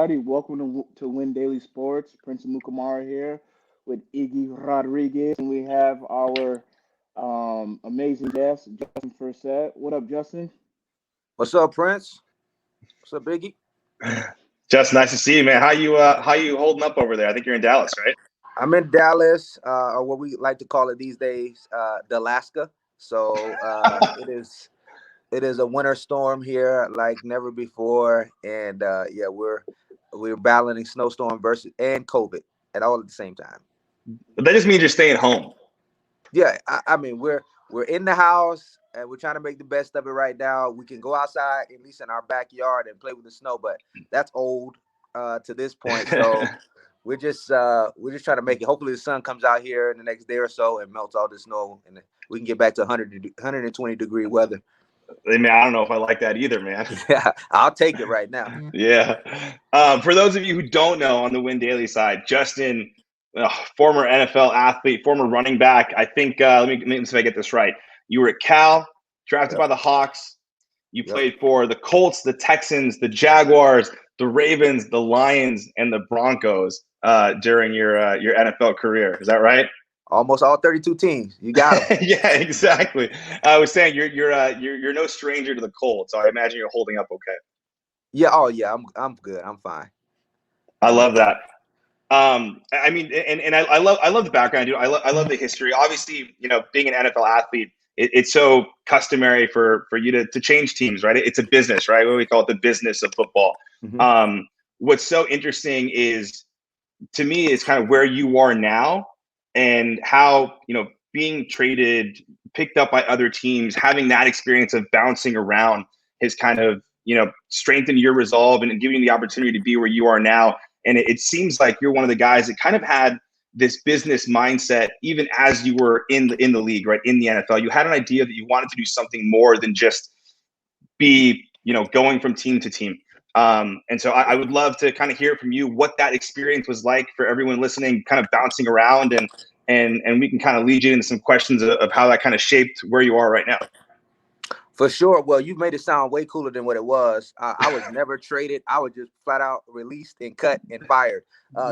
everybody. Welcome to Win Daily Sports. Prince Amukamara here with Iggy Rodriguez, and we have our amazing guest, Justin Forsett. What up, Justin? What's up, Prince? What's up, Biggie? Just nice to see you, man. How you holding up over there? I think you're in Dallas, right? I'm in Dallas, or what we like to call it these days, Alaska. So it is a winter storm here like never before, and yeah, we're battling snowstorm versus and COVID at all at the same time. But that just means you're staying home. Yeah, I mean we're in the house and we're trying to make the best of it right now. We can go outside at least in our backyard and play with the snow, but that's old to this point. So we're just trying to make it. Hopefully the sun comes out here in the next day or so and melts all the snow, and we can get back to 120-degree weather. I mean, I don't know if I like that either, man. Yeah, I'll take it right now. Yeah. For those of you who don't know, on the Win Daily side, Justin, former NFL athlete, former running back. I think let me see if I get this right. You were at Cal, drafted by the Hawks. You played for the Colts, the Texans, the Jaguars, the Ravens, the Lions, and the Broncos during your NFL career. Is that right? Almost all 32 teams. You got them. Yeah, exactly. I was saying you're no stranger to the Colts, so I imagine you're holding up okay. Yeah. Oh yeah. I'm good. I'm fine. I love that. I mean, and I love the background, dude. I love the history. Obviously, being an NFL athlete, it's so customary for you to change teams, right? It's a business, right? What we call it, the business of football. Mm-hmm. What's so interesting is, to me, is kind of where you are now and how, being traded, picked up by other teams, having that experience of bouncing around has kind of, strengthened your resolve and given you the opportunity to be where you are now. And it seems like you're one of the guys that kind of had this business mindset, even as you were in the league, right? In the NFL, you had an idea that you wanted to do something more than just be, going from team to team. And so I would love to kind of hear from you what that experience was like for everyone listening, kind of bouncing around, and we can kind of lead you into some questions of how that kind of shaped where you are right now. For sure. Well, you made it sound way cooler than what it was. I was never traded. I was just flat out released and cut and fired.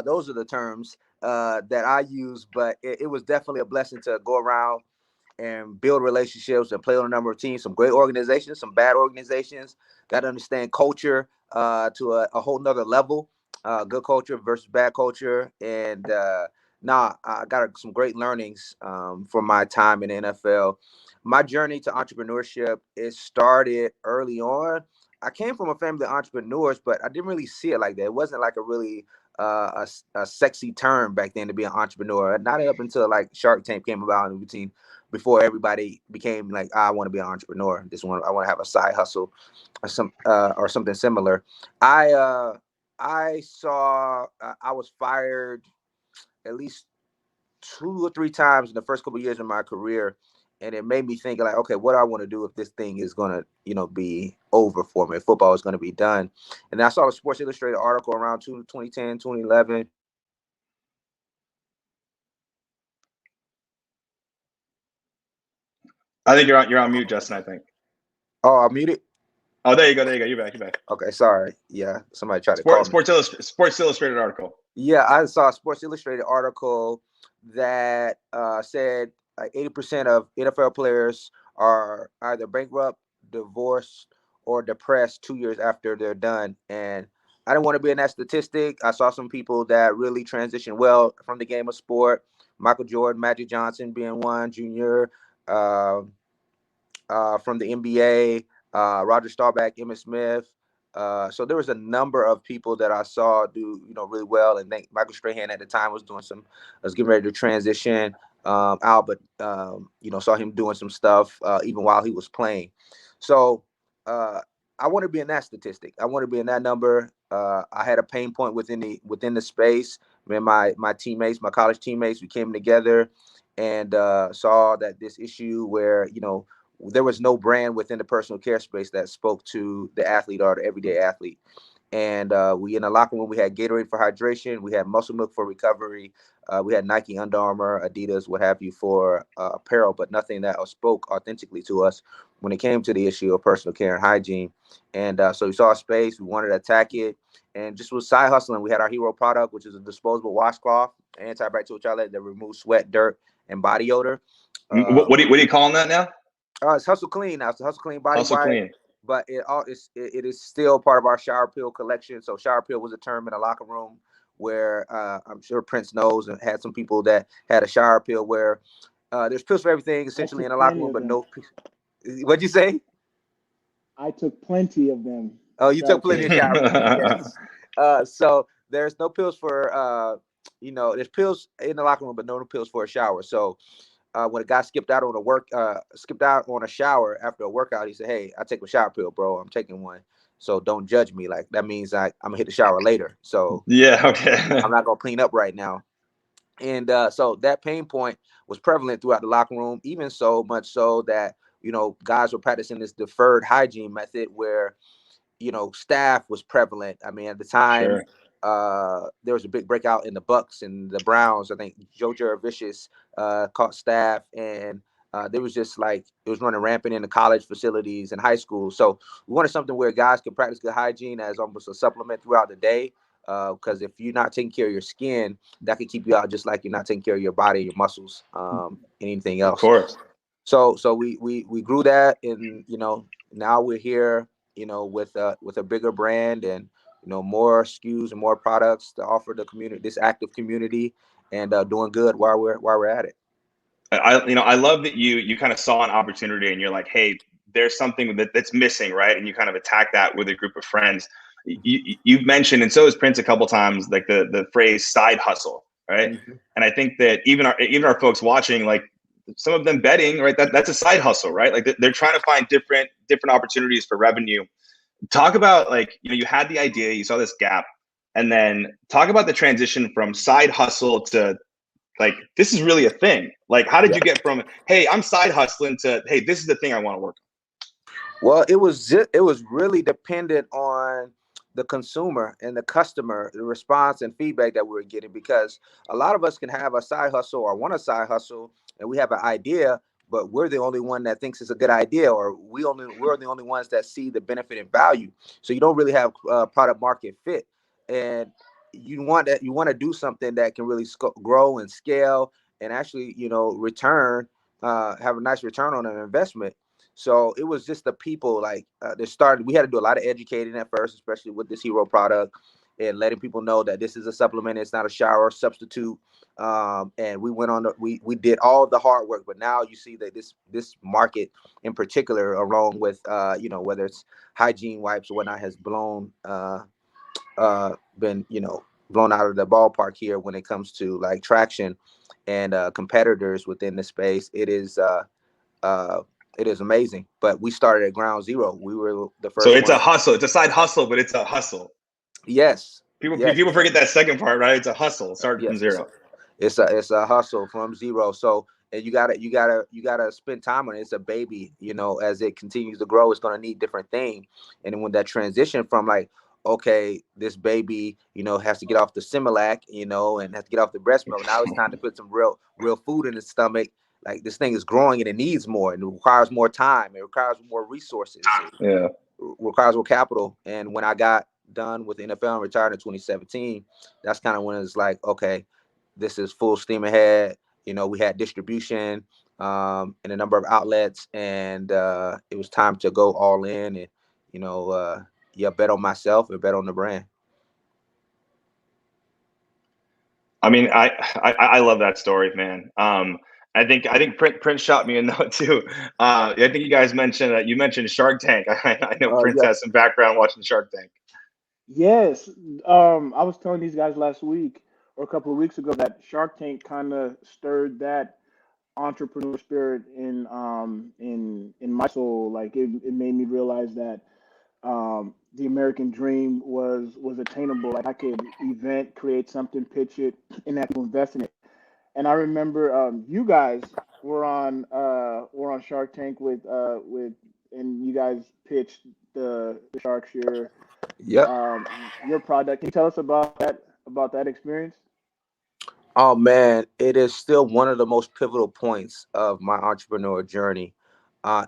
Those are the terms that I use. But it was definitely a blessing to go around and build relationships and play on a number of teams. Some great organizations, some bad organizations. Got to understand culture to a whole nother level. Good culture versus bad culture. And I got some great learnings from my time in the NFL. My journey to entrepreneurship, it started early on. I came from a family of entrepreneurs, but I didn't really see it like that. It wasn't like a really a sexy term back then to be an entrepreneur. Not up until like Shark Tank came about in routine, before everybody became like, I want to be an entrepreneur. I want to have a side hustle or something similar. I saw I was fired at least 2 or 3 times in the first couple of years of my career. And it made me think like, okay, what do I want to do if this thing is going to, be over for me, if football is going to be done. And I saw a Sports Illustrated article around 2010, 2011. I think you're on mute, Justin, I think. Oh, I'm muted. Oh, there you go. You're back. Okay, sorry. Yeah, somebody tried to call me. Sports Illustrated article. Yeah, I saw a Sports Illustrated article that said like 80% of NFL players are either bankrupt, divorced, or depressed 2 years after they're done. And I didn't want to be in that statistic. I saw some people that really transitioned well from the game of sport. Michael Jordan, Magic Johnson being one, Junior, from the NBA, Roger Staubach, Emmitt Smith. So there was a number of people that I saw do, really well. And Michael Strahan at the time was getting ready to transition out, but saw him doing some stuff even while he was playing. So I want to be in that statistic. I want to be in that number. I had a pain point within the space. Man, my teammates, my college teammates, we came together and saw that this issue where there was no brand within the personal care space that spoke to the athlete or the everyday athlete. And we in the locker room, we had Gatorade for hydration, we had Muscle Milk for recovery, we had Nike, Under Armour, Adidas, what have you for apparel, but nothing that spoke authentically to us when it came to the issue of personal care and hygiene. And so we saw a space, we wanted to attack it, and just was side hustling. We had our hero product, which is a disposable washcloth, antibacterial toilet that removes sweat, dirt, and body odor. What are you calling that now? It's Hustle Clean now. It's a Hustle Clean body Hustle wipe, Clean. but it is still part of our shower pill collection. So shower pill was a term in the locker room where I'm sure Prince knows and had some people that had a shower pill where there's pills for everything I essentially in took the locker plenty room, of but them. no. What'd you say? I took plenty of them. Oh, you took Shower plenty of pills. shower pills. Yes. So there's no pills for there's pills in the locker room, but no pills for a shower. So when a guy skipped out on a shower after a workout, he said, "Hey, I take a shower pill, bro. I'm taking one. So don't judge me. Like that means I'm gonna hit the shower later. So Yeah. Okay. I'm not gonna clean up right now." And so that pain point was prevalent throughout the locker room, even so much so that guys were practicing this deferred hygiene method where staff was prevalent. I mean, at the time, Sure. there was a big breakout in the Bucks and the Browns. I think Joe Jurevicius caught staff, and there was just like it was running rampant in the college facilities and high school. So we wanted something where guys could practice good hygiene as almost a supplement throughout the day. Because if you're not taking care of your skin, that could keep you out just like you're not taking care of your body, your muscles, anything Of else. course. So we grew that, and now we're here, with a bigger brand and more SKUs and more products to offer the community, this active community, and doing good while we're at it. I love that you kind of saw an opportunity and you're like, hey, there's something that's missing, right? And you kind of attack that with a group of friends. You've mentioned, and so has Prince a couple times, like the phrase side hustle, right? Mhm. And I think that even our folks watching, like some of them betting, right? That's a side hustle, right? Like they're trying to find different opportunities for revenue. Talk about, like, you had the idea, you saw this gap, and then talk about the transition from side hustle to, like, this is really a thing. Like, how did Yeah. you get from, hey, I'm side hustling, to, hey, this is the thing I want to work Well, it was really dependent on the consumer and the customer, the response and feedback that we were getting, because a lot of us can have a side hustle or want a side hustle, and we have an idea, but we're the only one that thinks it's a good idea, or we're the only ones that see the benefit and value. So you don't really have product market fit, and you want to do something that can really grow and scale and actually return, have a nice return on an investment. So it was just the people, like that started. We had to do a lot of educating at first, especially with this hero product, and letting people know that this is a supplement. It's not a shower substitute. And we went on. We did all the hard work, but now you see that this market in particular, along with whether it's hygiene wipes or whatnot, has been blown out of the ballpark here when it comes to like traction and competitors within the space. Uh, it is amazing, but we started at ground zero. We were the So first it's a ones. hustle. It's a side hustle, but it's a hustle. Yes, yes, People forget that second part, right? It's a hustle. Start from yes. zero. It's a hustle from zero. So, and you gotta spend time on it. It's a baby, as it continues to grow, it's gonna need different things. And then when that transition from like, okay, this baby, has to get off the Similac, and has to get off the breast milk. Now it's time to put some real food in its stomach. Like this thing is growing and it needs more, and it requires more time. It requires more resources. Yeah. Requires more capital. And when I got done with the NFL and retired in 2017, that's kind of when it's like, okay, this is full steam ahead. We had distribution in a number of outlets, and it was time to go all in and, bet on myself and bet on the brand. I mean, I love that story, man. I think Prince shot me a note too. I think you guys mentioned that you mentioned Shark Tank. I know Prince has Yes. some background watching Shark Tank. Yes. I was telling these guys last week or a couple of weeks ago that Shark Tank kind of stirred that entrepreneur spirit in my soul. Like it made me realize that the American dream was attainable. Like I could create something, pitch it, and have people invest in it. And I remember you guys were on Shark Tank with and you guys pitched the Sharks Yep. your product. Can you tell us about that experience? Oh man, it is still one of the most pivotal points of my entrepreneur journey.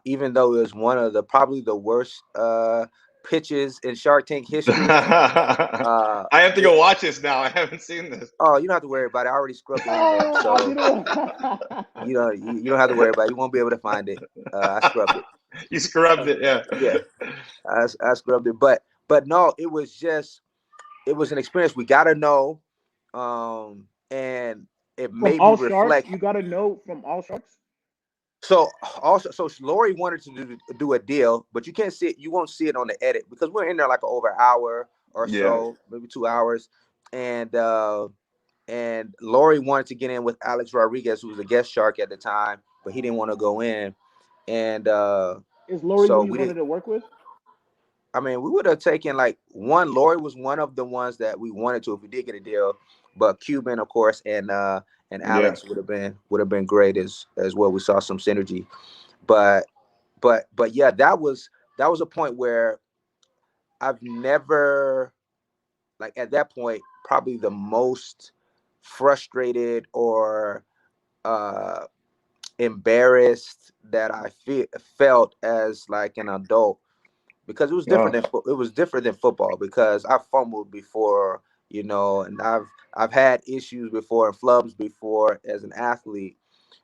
Even though it was one of the probably the worst pitches in Shark Tank history. I Uh, have to it, go watch this now. I haven't seen this. oh, you don't have to worry about it. I already scrubbed the internet, Oh, I so didn't. you don't have to worry about it. You won't be able to find it. I scrubbed it. You scrubbed it, yeah. Yeah, I scrubbed it. But no, it was an experience we got to know, and it From made me all sharks, reflect. you got to know from all sharks. So also, so Lori wanted to do a deal, but you can't see it. You won't see it on the edit because we're in there like over an hour or Yeah. so, maybe 2 hours, and Lori wanted to get in with Alex Rodriguez, who was a guest shark at the time, but he didn't want to go in, and Is Lori who so you we wanted didn't. to work with? I mean, we would have taken like one. Lori was one of the ones that we wanted to if we did get a deal, but Cuban, of course, and Yeah. Alex would have been great as well. We saw some synergy, but but yeah, that was a point where I've never, like, at that point probably the most frustrated or uh embarrassed that felt as like an adult, because it was different Wow. than it was different than football, because I fumbled before, and I've had issues before and flubs before as an athlete,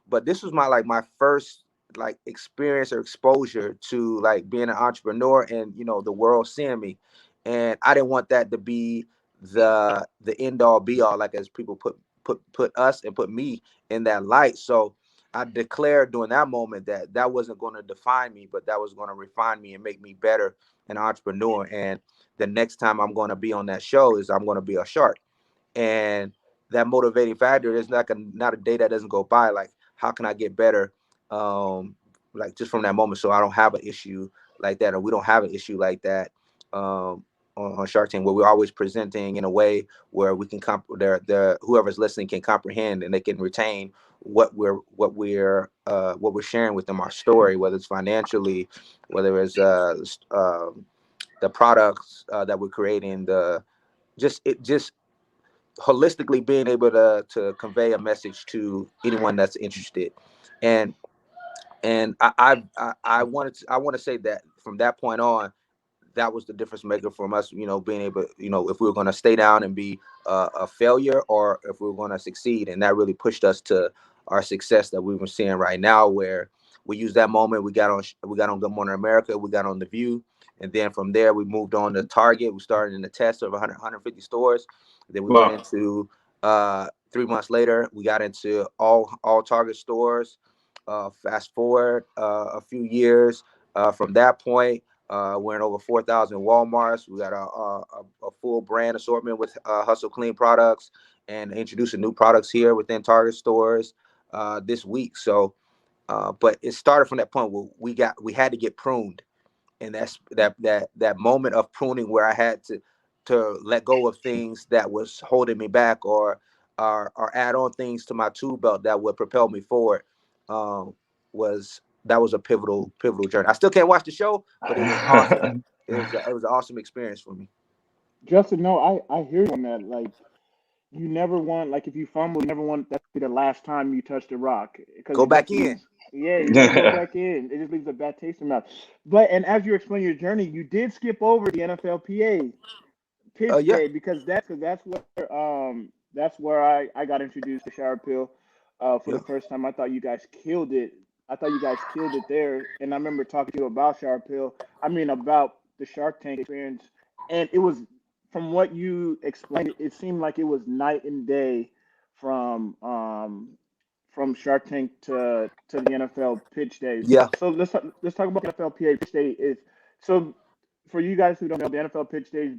but this was my first like experience or exposure to like being an entrepreneur and the world seeing me, and I didn't want that to be the end all be all, like as people put us and put me in that light. So I declared during that moment that that wasn't going to define me, but that was going to refine me and make me better an entrepreneur. And the next time I'm going to be on that show is I'm going to be a shark, and that motivating factor is not a day that doesn't go by. Like, how can I get better? Like, just from that moment, so I don't have an issue like that, or we don't have an issue like that on Shark Tank, where we're always presenting in a way where we can whoever's listening can comprehend and they can retain what we're sharing with them, our story, whether it's financially, whether it's the products that we're creating, the just holistically being able to convey a message to anyone that's interested. And and i i, I I want to say that from that point on, that was the difference maker from us, being able, if we were going to stay down and be a failure, or if we were going to succeed. And that really pushed us to our success that we were seeing right now, where we used that moment. We got on Good Morning America, we got on The View, and then from there we moved on to Target. We started in the test of 150 stores. Then we went Wow. into 3 months later, we got into all Target stores. Fast forward a few years from that point, we're in over 4,000 Walmarts. We got a full brand assortment with Hustle Clean products, and introducing new products here within Target stores this week. So, but it started from that point where we had to get pruned, and that's that moment of pruning where I had to let go of things that was holding me back, or add on things to my tool belt that would propel me forward. Um, was That was a pivotal journey. I still can't watch the show, but it was awesome. It was an awesome experience for me. Justin, no, I hear you on that. Like, you never want, like, if you fumble, you never want that to be the last time you touch the rock, because Go it just back in. leaves, yeah, you just go back in. It just leaves a bad taste in the mouth. But, and as you explain your journey, you did skip over the NFLPA pitch Yeah, day, because that's where I got introduced to Shower Pill for yeah, the first time. I thought you guys killed it. I thought you guys killed it there, and I remember talking to you about Shower Pill. I mean, about the Shark Tank experience, and it was, from what you explained, it seemed like it was night and day from Shark Tank to the NFL pitch days. yeah. So let's talk about the NFLPA pitch day. Is so For you guys who don't know, the NFL pitch day,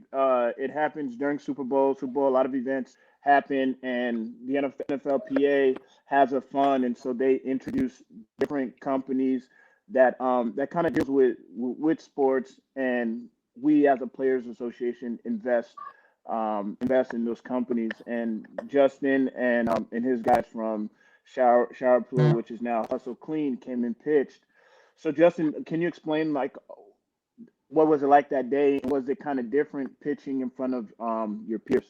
it happens during Super Bowl. Super Bowl, a lot of events happen, and the NFLPA has a fund, and so they introduce different companies that kind of deals with sports, and we as a players association invest in those companies. And Justin and his guys from Shower Pool, which is now Hustle Clean, came and pitched. So Justin, can you explain, like, what was it like that day? Was it kind of different pitching in front of your peers?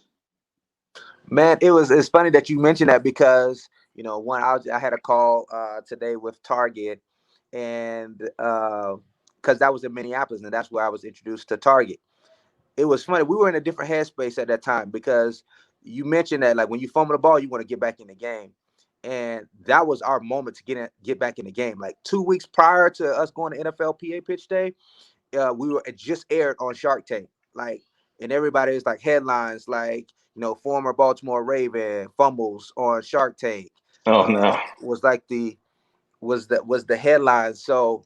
Man, it's funny that you mentioned that because I had a call today with Target, and because that was in Minneapolis, and that's where I was introduced to Target. It was funny. We were in a different headspace at that time because you mentioned that, like, when you fumble the ball, you want to get back in the game, and that was our moment to get back in the game. Like 2 weeks prior to us going to NFLPA Pitch Day, we were, it just aired on Shark Tank, like, and everybody is like headlines like, former Baltimore Raven fumbles on Shark Tank, Oh no. was like the headline. So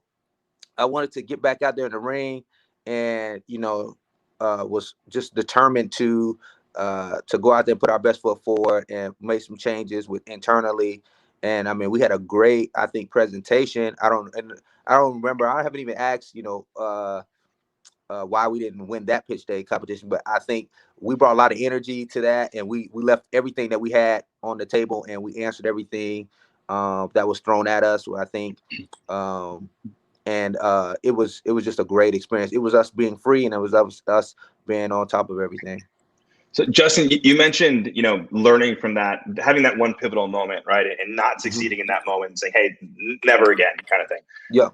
I wanted to get back out there in the ring, and was just determined to go out there and put our best foot forward and make some changes with internally. And I mean, we had a great, I think, presentation. I don't remember. I haven't even asked, why we didn't win that pitch day competition, but I think we brought a lot of energy to that, and we left everything that we had on the table, and we answered everything that was thrown at us. I think. And it was just a great experience. It was us being free, and it was us being on top of everything. So Justin, you mentioned, learning from that, having that one pivotal moment, right? And not Mm-hmm. succeeding in that moment and saying, hey, never again, kind of thing. Yeah.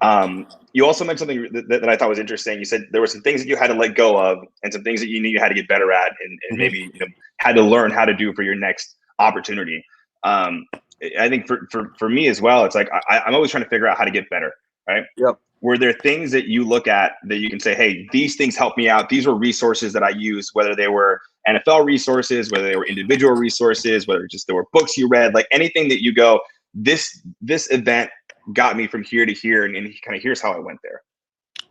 You also mentioned something that I thought was interesting. You said there were some things that you had to let go of and some things that you knew you had to get better at and Mm-hmm. maybe, had to learn how to do for your next opportunity. I think for me as well, it's like, I'm always trying to figure out how to get better, right? Yep. Were there things that you look at that you can say, hey, these things helped me out? These were resources that I used, whether they were NFL resources, whether they were individual resources, whether just there were books you read, like anything that you go, this event got me from here to here, and kind of here's how I went there.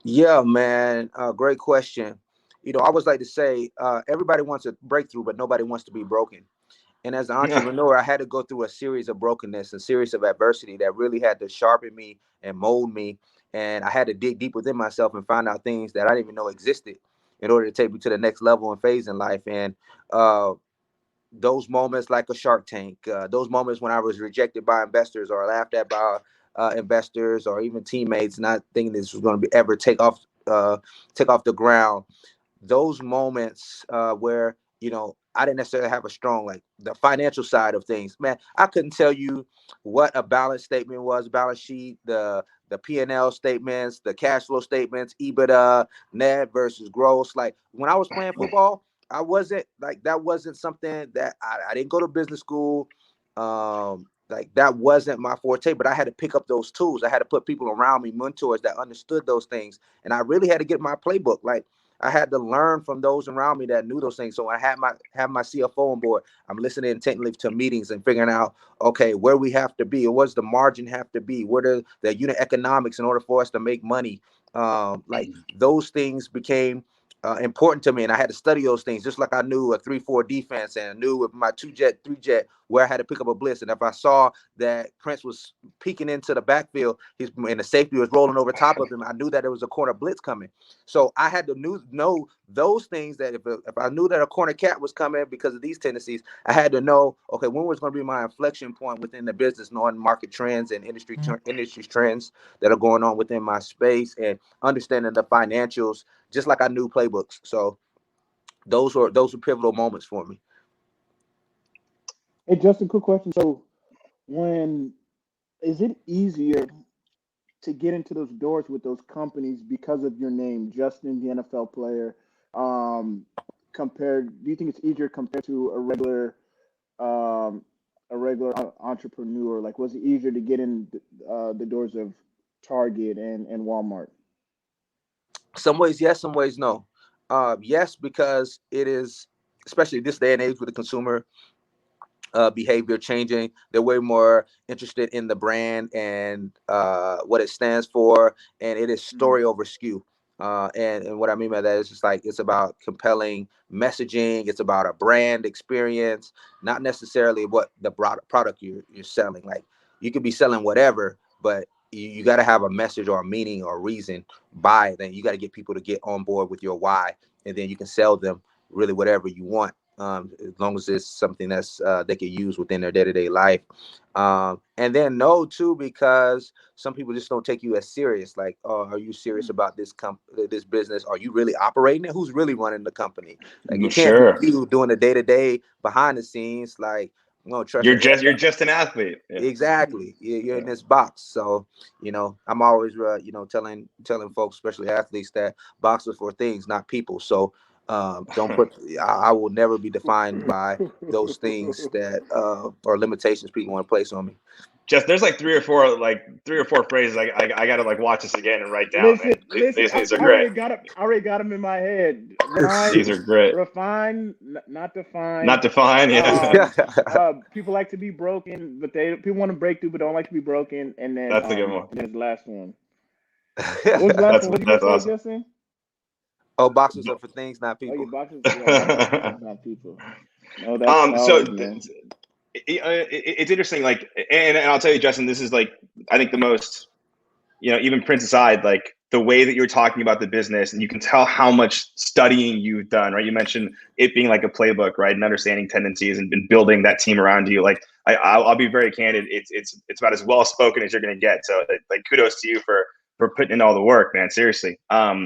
Yeah, man. Great question. I always like to say, everybody wants a breakthrough, but nobody wants to be broken. And as an entrepreneur, I had to go through a series of brokenness, a series of adversity that really had to sharpen me and mold me. And I had to dig deep within myself and find out things that I didn't even know existed in order to take me to the next level and phase in life. And those moments, like a Shark Tank, those moments when I was rejected by investors or laughed at by investors or even teammates, not thinking this was going to be ever take off the ground. Those moments where I didn't necessarily have a strong, like, the financial side of things. Man, I couldn't tell you what a balance statement was, balance sheet, the P&L statements, the cash flow statements, EBITDA, net versus gross. Like, when I was playing football, I wasn't like, that wasn't something that I didn't go to business school. Like, that wasn't my forte, but I had to pick up those tools. I had to put people around me, mentors that understood those things. And I really had to get my playbook. Like, I had to learn from those around me that knew those things. So I have my CFO on board. I'm listening intently to meetings and figuring out, okay, where we have to be, or what's the margin have to be, what are the unit economics in order for us to make money. Like, those things became important to me, and I had to study those things, just like I knew a 3-4 defense, and I knew with my 2-jet, 3-jet where I had to pick up a blitz. And if I saw that Prince was peeking into the backfield, and the safety was rolling over top of him, I knew that there was a corner blitz coming. So I had to know those things, that if I knew that a corner cat was coming because of these tendencies, I had to know, okay, when was going to be my inflection point within the business, knowing market trends and industry trends that are going on within my space, and understanding the financials, just like I knew playbooks. So those were pivotal moments for me. Hey, Justin, quick question. So, when is it easier to get into those doors with those companies because of your name, Justin, the NFL player? Um, do you think it's easier compared to um, a regular entrepreneur? Like, was it easier to get in the doors of Target and Walmart? Some ways yes, some ways no. Yes, because it is, especially this day and age with the consumer behavior changing. They're way more interested in the brand and what it stands for, and it is story over skew. And what I mean by that is just like, it's about compelling messaging. It's about a brand experience, not necessarily what the product you're selling. Like, you could be selling whatever, but you got to have a message or a meaning or a reason by it. Then you got to get people to get on board with your why, and then you can sell them really whatever you want as long as it's something that's they can use within their day-to-day life. And then no too, because some people just don't take you as serious. Like, oh, are you serious about this business? Are you really operating it? Who's really running the company? Like, it can't be Sure. you doing the day-to-day behind the scenes. Like, no, trust your You're just an athlete. Yeah. Exactly. You're in this box. So, I'm always, telling folks, especially athletes, that boxes for things, not people. So, don't put. I will never be defined by those things that or limitations people want to place on me. Just there's like three or four phrases I gotta like watch this again and write down, man. Listen. These I are great. already got them in my head. These are great. Refine, not define. Not defined, yeah. People like to be broken, but people want to break through, but don't like to be broken. And then, That's a good one. and then the last one. What was the last one? What did you That's say, awesome. Justin? Oh, boxes are for things, not Oh, your people. boxes. Yeah, boxes for things, not people. No, that's So solid, man. it's interesting, like, and I'll tell you, Justin, this is like, I think the most, even Prince aside, like the way that you're talking about the business, and you can tell how much studying you've done, right? You mentioned it being like a playbook, right? And understanding tendencies and building that team around you. Like, I'll be very candid. It's about as well spoken as you're going to get. So like, kudos to you for putting in all the work, man. Seriously. But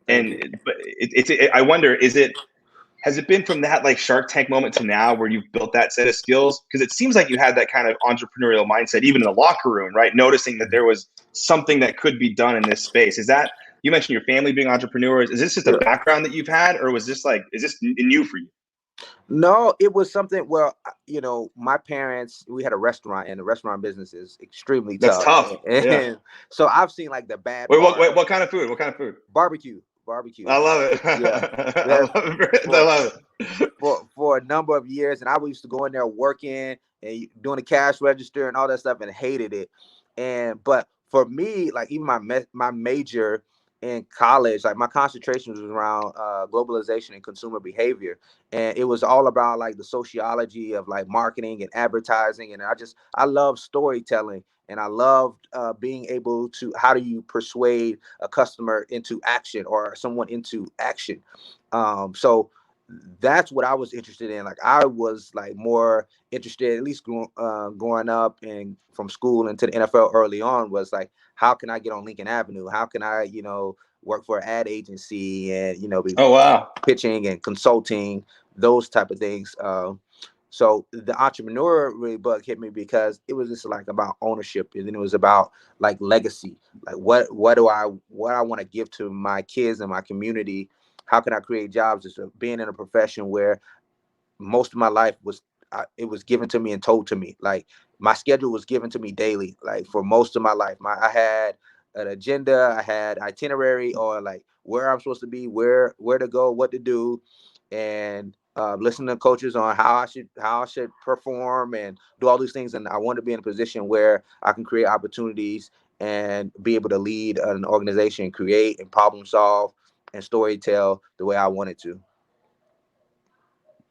I wonder, has it been from that like Shark Tank moment to now where you've built that set of skills? Because it seems like you had that kind of entrepreneurial mindset, even in the locker room, right? Noticing that there was something that could be done in this space. Is that, you mentioned your family being entrepreneurs. Is this just a background that you've had, or is this new for you? No, it was something. Well, my parents, we had a restaurant, and the restaurant business is extremely That's tough. tough. And Yeah. so I've seen like the bad Wait, part. what kind of food? What kind of food? Barbecue. I love it. Yeah. I love it. I love it. For a number of years, and I used to go in there working and doing the cash register and all that stuff, and hated it. But for me, like even my major in college, like my concentration was around globalization and consumer behavior, and it was all about like the sociology of like marketing and advertising, and I love storytelling. And I loved being able to, how do you persuade a customer into action or someone into action? So that's what I was interested in. Like I was like more interested, at least growing up and from school into the NFL early on, was like, how can I get on Lincoln Avenue? How can I, work for an ad agency and, be Oh, wow. pitching and consulting, those type of things. So the entrepreneur really bug hit me because it was just like about ownership, and then it was about like legacy. Like what do I want to give to my kids and my community? How can I create jobs? Just being in a profession where most of my life it was given to me and told to me. Like my schedule was given to me daily. Like for most of my life, I had an agenda, I had itinerary, or like where I'm supposed to be, where to go, what to do, and listen to coaches on how I should perform and do all these things. And I want to be in a position where I can create opportunities and be able to lead an organization, create and problem solve and story tell the way I wanted to.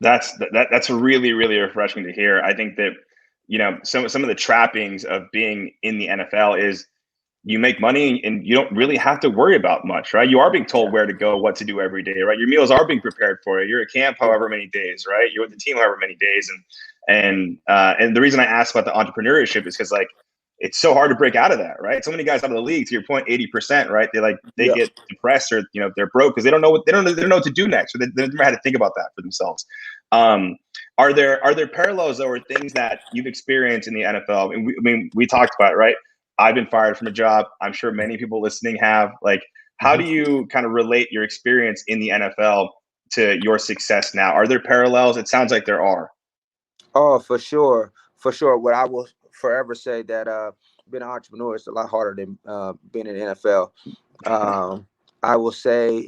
That's really, really refreshing to hear. I think that, some of the trappings of being in the NFL is you make money and you don't really have to worry about much, right? You are being told where to go, what to do every day, right? Your meals are being prepared for you. You're at camp however many days, right? You're with the team however many days. And the reason I asked about the entrepreneurship is because like it's so hard to break out of that, right? So many guys out of the league, to your point, 80%, right? They get depressed, or they're broke because they don't know what to do next, or they never had to think about that for themselves. Are there parallels or things that you've experienced in the NFL? We talked about it, right? I've been fired from a job. I'm sure many people listening have. Like, how do you kind of relate your experience in the NFL to your success now? Are there parallels? It sounds like there are. Oh, for sure. For sure. What I will forever say that being an entrepreneur is a lot harder than being in the NFL. I will say,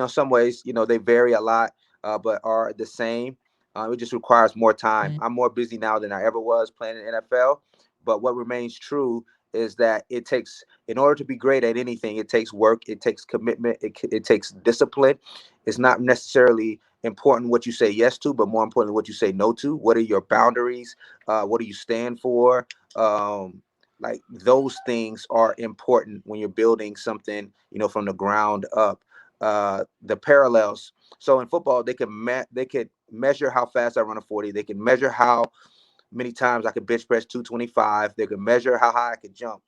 some ways, they vary a lot, but are the same. It just requires more time. I'm more busy now than I ever was playing in the NFL. But what remains true is that in order to be great at anything, it takes work, it takes commitment, it takes discipline. It's not necessarily important what you say yes to, but more importantly, what you say no to. What are your boundaries? What do you stand for? Like those things are important when you're building something, from the ground up. the parallels. So in football, they could measure how fast I run a 40. They can measure how many times I could bench press 225. They could measure how high I could jump.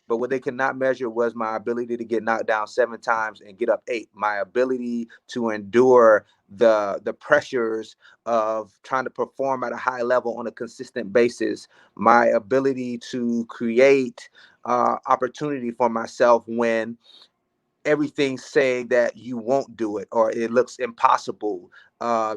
But what they could not measure was my ability to get knocked down 7 times and get up 8. My ability to endure the pressures of trying to perform at a high level on a consistent basis. My ability to create opportunity for myself when everything's saying that you won't do it or it looks impossible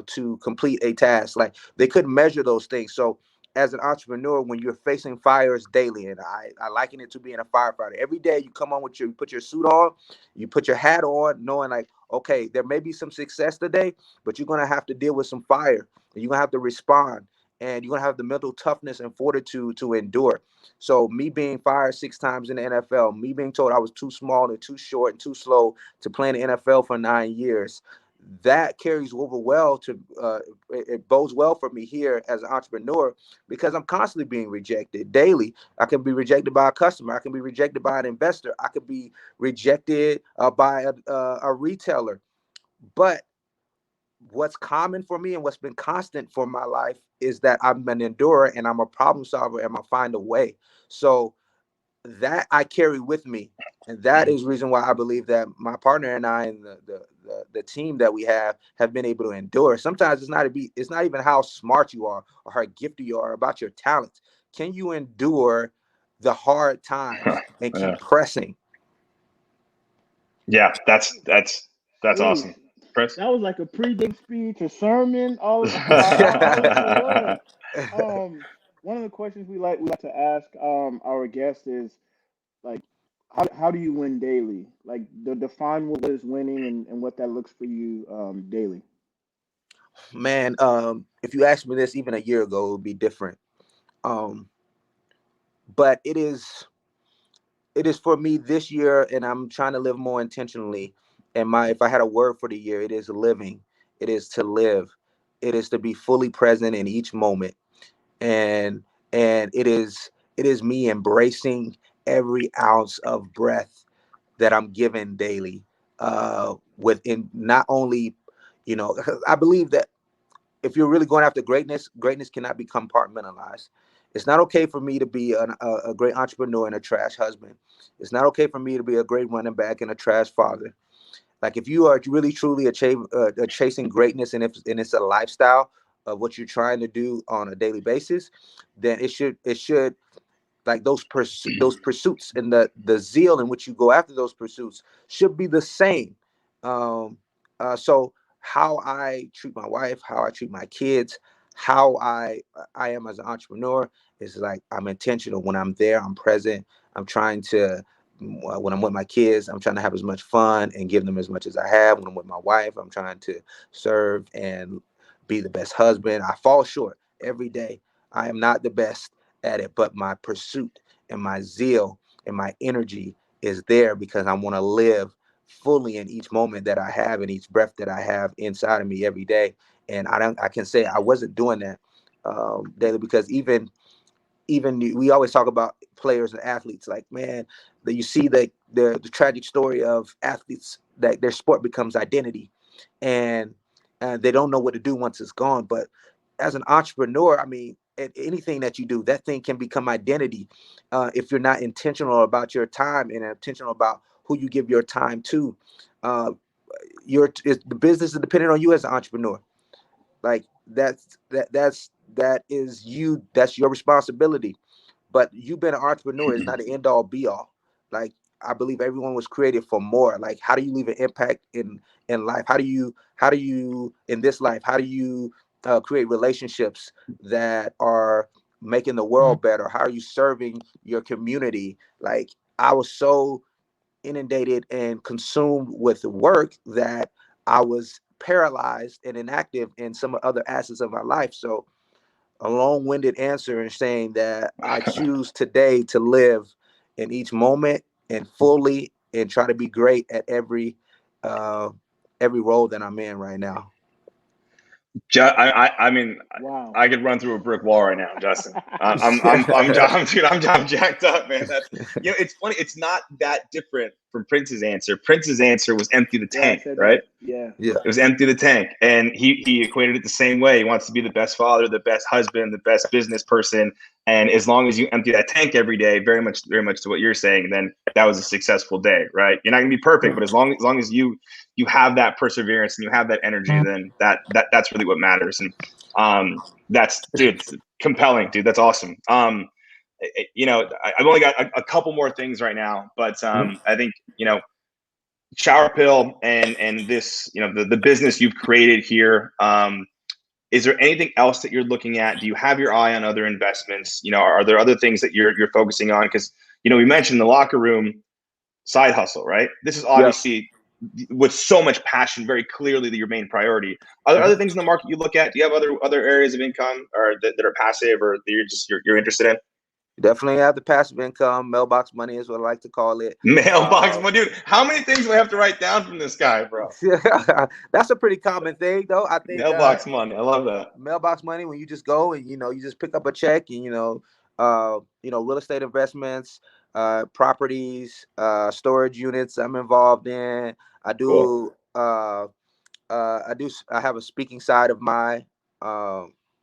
to complete a task. Like they couldn't measure those things. So as an entrepreneur, when you're facing fires daily, and I liken it to being a firefighter. Every day you come on with you put your suit on, you put your hat on, knowing like, okay, there may be some success today, but you're gonna have to deal with some fire. And you're gonna have to respond, and you're gonna have the mental toughness and fortitude to endure. So me being fired 6 times in the NFL, me being told I was too small and too short and too slow to play in the NFL for 9 years, that carries over well to it bodes well for me here as an entrepreneur because I'm constantly being rejected daily. I can be rejected by a customer. I can be rejected by an investor. I could be rejected by a retailer. But what's common for me and what's been constant for my life is that I'm an endurer and I'm a problem solver and I find a way. So that I carry with me. And that is the reason why I believe that my partner and I and the team that we have been able to endure. Sometimes it's not even how smart you are or how gifted you are about your talents. Can you endure the hard times and Yeah. keep pressing? Yeah, that's Jeez, awesome. Chris? that was like a pregame speech, a sermon, all into one. One of the questions we like to ask our guests is like, how do you win daily? Like, define what is winning and what that looks for you daily. Man, if you asked me this even a year ago, it would be different. Um, but it is for me this year, and I'm trying to live more intentionally. And my if I had a word for the year, it is living. It is to live. It is to be fully present in each moment. And it is me embracing every ounce of breath that I'm given daily. Within not only, I believe that if you're really going after greatness, greatness cannot be compartmentalized. It's not okay for me to be a great entrepreneur and a trash husband. It's not okay for me to be a great running back and a trash father. Like if you are really truly chasing greatness and it's a lifestyle of what you're trying to do on a daily basis, then it should like those pursuits and the zeal in which you go after those pursuits should be the same. um so how I treat my wife, how I treat my kids, how I am as an entrepreneur is like I'm intentional. When I'm there, I'm present. I'm trying to when I'm with my kids, I'm trying to have as much fun and give them as much as I have. When I'm with my wife, I'm trying to serve and be the best husband. I fall short every day. I am not the best at it, but my pursuit and my zeal and my energy is there because I want to live fully in each moment that I have and each breath that I have inside of me every day. And I can say I wasn't doing that daily because even we always talk about players and athletes like, man, that you see the tragic story of athletes that their sport becomes identity, and they don't know what to do once it's gone. But as an entrepreneur, I mean, anything that you do, that thing can become identity if you're not intentional about your time and intentional about who you give your time to. uh, the business is dependent on you as an entrepreneur. Like that is you, that's your responsibility. But you being an entrepreneur is not an end all be all. Like I believe everyone was created for more. Like how do you leave an impact in life? How do you in this life, how do you create relationships that are making the world better? How are you serving your community? Like I was so inundated and consumed with work that I was paralyzed and inactive in some other assets of my life. So a long-winded answer in saying that I choose today to live in each moment and fully and try to be great at every role that I'm in right now. I mean, Wow. I could run through a brick wall right now, Justin. I'm jacked up, man. That's it's funny. It's not that different from Prince's answer. Prince's answer was empty the Yeah, I tank, said right? that. Yeah. Yeah. It was empty the tank, and he equated it the same way. He wants to be the best father, the best husband, the best business person, and as long as you empty that tank every day, very much to what you're saying, then that was a successful day, right? You're not gonna be perfect, but as long as you have that perseverance and you have that energy, then that's really what matters. And that's, dude, it's compelling, dude. That's awesome. I've only got a couple more things right now, but I think Shower Pill and this, the business you've created here. Is there anything else that you're looking at? Do you have your eye on other investments? Are there other things that you're focusing on? Because we mentioned the locker room side hustle, right? This is Yeah. obviously with so much passion, very clearly your main priority. Are there other things in the market you look at? Do you have other areas of income or that are passive or that you're interested in? Definitely have the passive income. Mailbox money is what I like to call it. Mailbox money, dude. How many things do I have to write down from this guy, bro? That's a pretty common thing, though. I think Mailbox money. I love that. mailbox money, when you just go and you just pick up a check and real estate investments, properties, storage units. I'm involved in. I Cool. do. I have a speaking side of my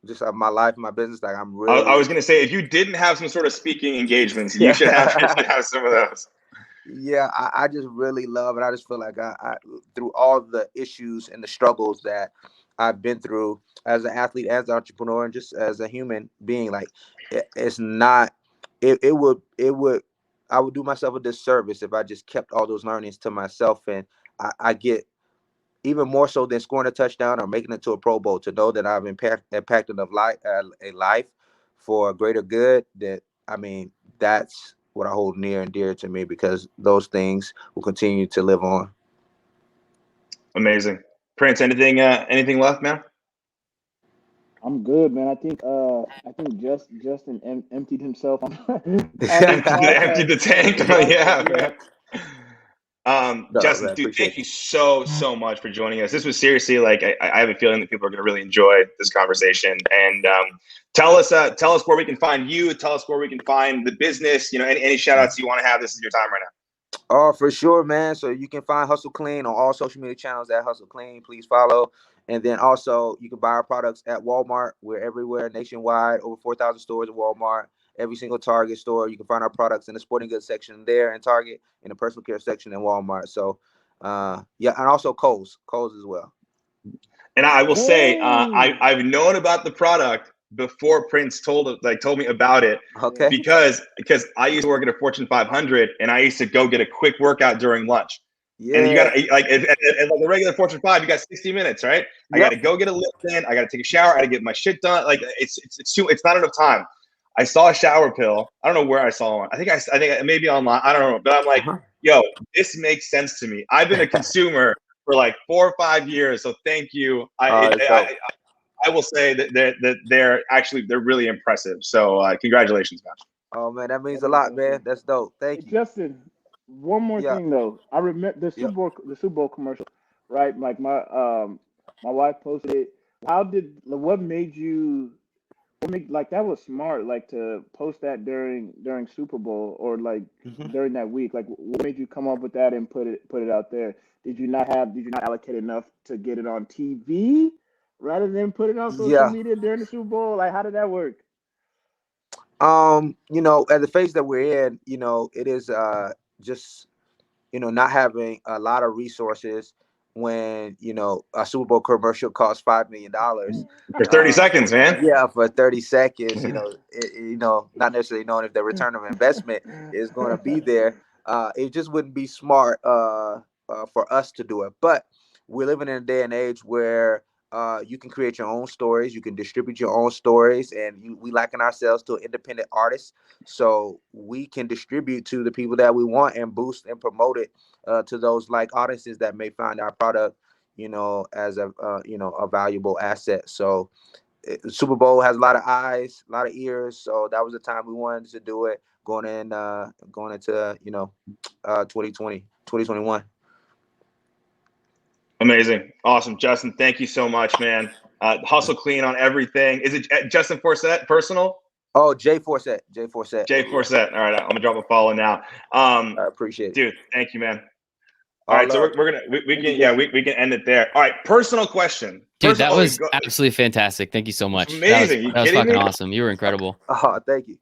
just of my life, my business. Like I'm I really. was gonna say, if you didn't have some sort of speaking engagements, you should have some of those. Yeah, I just really love it. I just feel like I through all the issues and the struggles that I've been through as an athlete, as an entrepreneur, and just as a human being, like it's not. It would. I would do myself a disservice if I just kept all those learnings to myself, and I get even more so than scoring a touchdown or making it to a Pro Bowl, to know that I've impacted a life for a greater good. That's what I hold near and dear to me, because those things will continue to live on. Amazing. Prince, anything left, man? I'm good, man. I think Justin emptied himself on his Empty podcast. the tank. Yeah, Yeah. man. No, Justin, man, dude, thank appreciate you you. so much for joining us. This was seriously like I have a feeling that people are going to really enjoy this conversation. And tell us where we can find you. Tell us where we can find the business. Any shout outs you want to have. This is your time right now. Oh, for sure, man. So you can find Hustle Clean on all social media channels at Hustle Clean. Please follow. And then also you can buy our products at Walmart. We're everywhere nationwide, over 4,000 stores at Walmart. Every single Target store. You can find our products in the sporting goods section there in Target, in the personal care section in Walmart. So, yeah, and also Kohl's as well. And I will say, Hey. I've known about the product before Prince told me about it, Yeah. Okay. because I used to work at a Fortune 500, and I used to go get a quick workout during lunch. And you got Yeah. to like a regular Fortune 5, you got 60 minutes, right? I got Yep. to go get a lift in. I got to take a shower. I got to get my shit done. Like it's not enough time. I saw a shower pill. I don't know where I saw one. I think maybe online. I don't know, but I'm like, Uh-huh. yo, this makes sense to me. I've been a consumer for like 4 or 5 years, so thank you. That's dope. I will say that they're really impressive. So congratulations, man. Oh man, that means That a is lot, man. awesome. That's dope. Hey, Thank you. Justin, one more Yeah. thing though. I remember Yep. The Super Bowl commercial, right? Like my wife posted it. What made you like that was smart, like to post that during Super Bowl or like Hmm. during that week? Like what made you come up with that and put it out there? Did you not allocate enough to get it on TV rather than put it on social Yeah. media during the Super Bowl? Like how did that work? At the phase that we're in, it is just not having a lot of resources when, a Super Bowl commercial costs $5 million. For 30 Uh, seconds, man. yeah, for 30 seconds, not necessarily knowing if the return of investment is going to be there. It just wouldn't be smart for us to do it. But we're living in a day and age where you can create your own stories, you can distribute your own stories, and we liken ourselves to independent artists, so we can distribute to the people that we want and boost and promote it to those like audiences that may find our product, as a valuable asset. So Super Bowl has a lot of eyes, a lot of ears. So that was the time we wanted to do it, going into 2020, 2021. Amazing. Awesome. Justin, thank you so much, man. Hustle clean on everything. Is it Justin Forsett personal? Oh, Jay Forsett. Jay Forsett. Jay Forsett. All right, I'm gonna drop a follow now. I appreciate it, dude. Thank you, man. All right, so we're gonna we can end it there. All right, personal question. Dude, that was absolutely fantastic. Thank you so much. Amazing. That was fucking awesome. You were incredible. Oh, thank you.